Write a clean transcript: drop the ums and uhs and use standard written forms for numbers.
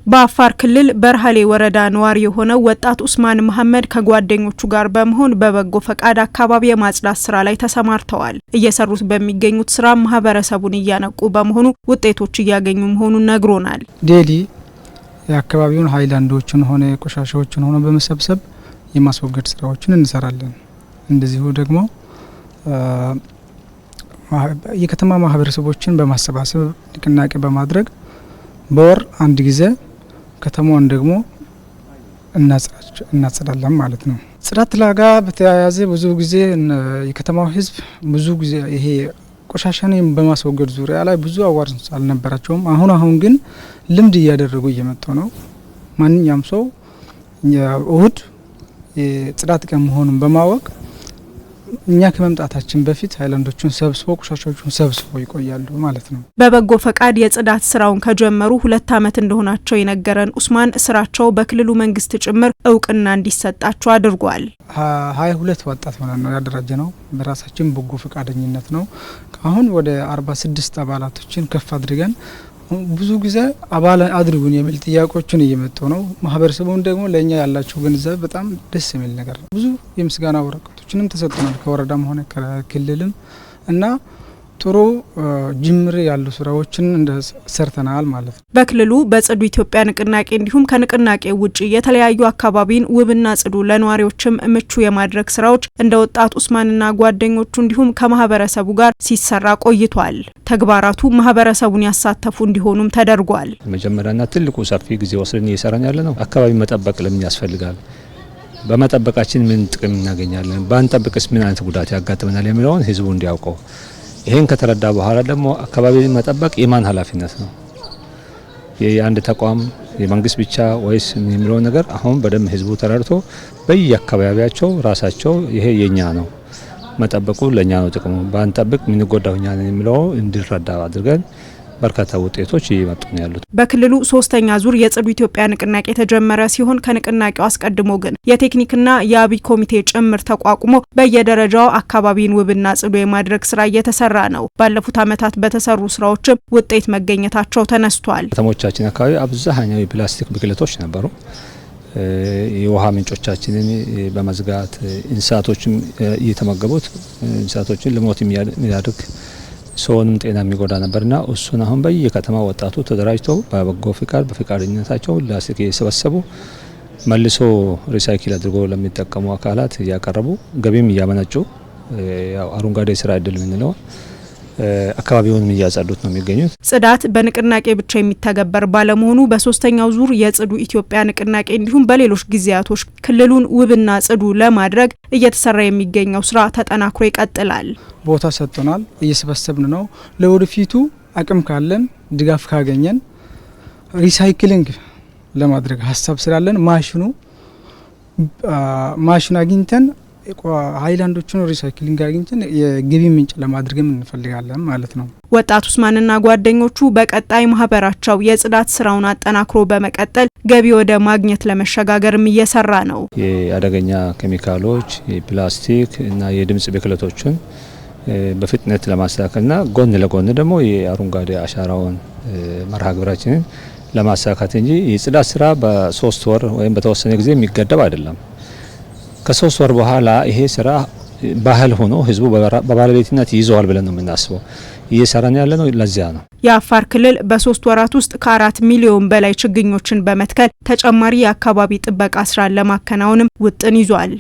በአፋር ክልል በርሃሌ ወረዳ ነዋሪ የሆነው ወጣት ኡስማን መሐመድ ከጓደኞቹ ጋር በመሆን በበጎ ፈቃድ አካባቢ የማጽዳት ስራ ላይ ተሰማርተዋል። እየሰሩት በሚገኙት ስራ ማህበረሰቡን እያነቁ በመሆኑ ውጤቶች እያገኙ መሆኑን ነግሮናል። ዴሊ የአካባቢውን ሃይላንዶችን ሆነ ቆሻሻዎችን ሆነ በመሰብሰብ የማስወገድ ስራዎችን እንሰራለን። እንደዚሁ ደግሞ የከተማ ማህበረሰቦችን በማሰባሰብ ንቅናቄ በማድረግ በወር አንድ ጊዜ ከተማውን ደግሞ እናጸዳለን ማለት ነው። ጽዳት ላጋ በተያያዘ ብዙ ጊዜ የከተማው ህዝብ ብዙ ጊዜ ይሄ ቆሻሻን በማስወገድ ዙሪያ ላይ ብዙ አዋርስ አልነበራቸውም። አሁን ግን ልምድ እያደረጉ እየመጡ ነው። ማንኛውም ሰው እሁድ የጽዳት ቀን መሆኑን በማወቅ እኛ ከመምጣታችን በፊት ሃይላንዶቹን ሰብስበው ቆሻሻዎቹን ሰብስበው ይቆያሉ ማለት ነው። በበጎ ፈቃድ የጽዳት ስራውን ከጀመሩ 2 ዓመት እንደሆናቸው የነገረን ኡስማን ስራቸው በክልሉ መንግስት ጭምር እውቅና እንዲሰጣቸው አድርጓል። 22 ወጣት ሆነን ነው ያደራጀነው። በራሳችን በጎ ፈቃደኝነት ነው። አሁን ወደ 46 አባላቶችን ከፍ አድርገን ብዙ ጊዜ አባል አድርጉን የሚል ጥያቄዎችን እየመጡ ነው። ማህበረሰቡን ደግሞ ለኛ ያላቸው ግንዛቤ በጣም ደስ የሚል ነገር ነው። ብዙ የምስጋና ወረቀቶችንም ተሰጥተናል ከወረዳም ሆነ ከክልልም እና ጥሩ ጅምር ያሉ ስራዎችን ሰርተናል ማለት ነው። በክልሉ በጽዱ ኢትዮጵያ ንቅናቄ እንዲሁም ከንቅናቄ ውጪ የተለያዩ አካባቢን ውብና ጽዱ ለነዋሪዎችም ምቹ የማድረግ ስራዎች እንደ ወጣት ኡስማንና ጓደኞቹ እንዲሁም ከማህበረሰቡ ጋር ሲሰራ ቆይቷል። ተግባራቱ ማህበረሰቡን ያሳተፉ እንዲሆኑም ተደርጓል። መጀመሪያና ትልቁ ሰፊ ጊዜ ወስደን እየሰራን ያለነው አካባቢ መጠበቅ ለምን ያስፈልጋል፣ በመጠበቃችን ምን ጥቅም እናገኛለን፣ ባንጠብቅስ ምን አይነት ጉዳት ያጋጥመናል የሚለውን ህዝቡ እንዲያውቀው። ይሄን ከተረዳ በኋላ ደግሞ አካባቢን መጠበቅ የማን ኃላፊነት ነው? የአንድ ተቋም የመንግስት ብቻ ወይስ የሚለው ነገር አሁን በደም ህዝቡ ተረድቶ በየአካባቢያቸው ራሳቸው ይሄ የኛ ነው መጠበቁ ለኛ ነው ጥቅሙ፣ ባንጠብቅ ምን ጎዳው እኛ ነን የሚለው እንዲረዳ አድርገን በርካታ ውጤቶች እየመጡ ነው ያሉት። በክልሉ 3ኛ ዙር የጽዱ ኢትዮጵያ ንቅናቄ የተጀመረ ሲሆን ከንቅናቄው አስቀድሞ ግን የቴክኒክና የአብይ ኮሚቴ ጭምር ተቋቁሞ በየደረጃው አካባቢን ውብና ጽዱ የማድረግ ስራ እየተሰራ ነው። ባለፉት ዓመታት በተሰሩ ስራዎችም ውጤት መገኘታቸው ተነስቷል። ከተሞቻችን አካባቢ አብዛኛው የፕላስቲክ ብክለቶች ነበሩ። የውሃ ምንጮቻችንን በመዝጋት እንስሳቶችም እየተመገቡት እንስሳቶችን ለሞት የሚያደርግ ሰውንም ጤና የሚጎዳ ነበርና እሱን አሁን በየከተማ ወጣቱ ተደራጅተው በበጎ ፍቃድ በፍቃደኝነታቸው ፕላስቲክ እየሰበሰቡ መልሶ ሪሳይክል አድርጎ ለሚጠቀሙ አካላት እያቀረቡ ገቢም እያመነጩ ያው አረንጓዴ ስራ እድል የምንለው አካባቢውን እያጸዱት ነው የሚገኙት። ጽዳት በንቅናቄ ብቻ የሚተገበር ባለመሆኑ በ3ኛው ዙር የጽዱ ኢትዮጵያ ንቅናቄ እንዲሁም በሌሎች ጊዜያቶች ክልሉን ውብና ጽዱ ለማድረግ እየተሰራ የሚገኘው ስራ ተጠናክሮ ይቀጥላል። ቦታ ሰጥተናል፣ እየሰበሰብን ነው። ለወደፊቱ አቅም ካለን ድጋፍ ካገኘን ሪሳይክሊንግ ለማድረግ ሀሳብ ስላለን ማሽኑ አግኝተን ሃይላንዶችን ሪሳይክሊንግ አግኝተን የገቢ ምንጭ ለማድረግም እንፈልጋለን ማለት ነው። ወጣት ኡስማንና ጓደኞቹ በቀጣይ ማህበራቸው የጽዳት ስራውን አጠናክሮ በመቀጠል ገቢ ወደ ማግኘት ለመሸጋገርም እየሰራ ነው። የአደገኛ ኬሚካሎች፣ የፕላስቲክ እና የድምጽ ብክለቶችን በፍጥነት ለማስተካከልና ጎን ለጎን ደግሞ የአረንጓዴ አሻራውን መርሃ ግብራችንን ለማሳካት እንጂ የጽዳት ስራ በ3 ወር ወይም በተወሰነ ጊዜ የሚገደብ አይደለም። ከ3 ወር በኋላ ይሄ ስራ ባህል ሆኖ ህዝቡ በባለቤትነት ይዘዋል ብለን ነው የምናስበው። እየሰራን ያለ ነው ለዚያ ነው። የአፋር ክልል በ3 ወራት ውስጥ ከ4 ሚሊዮን በላይ ችግኞችን በመትከል ተጨማሪ የአካባቢ ጥበቃ ስራን ለማከናወንም ውጥን ይዟል።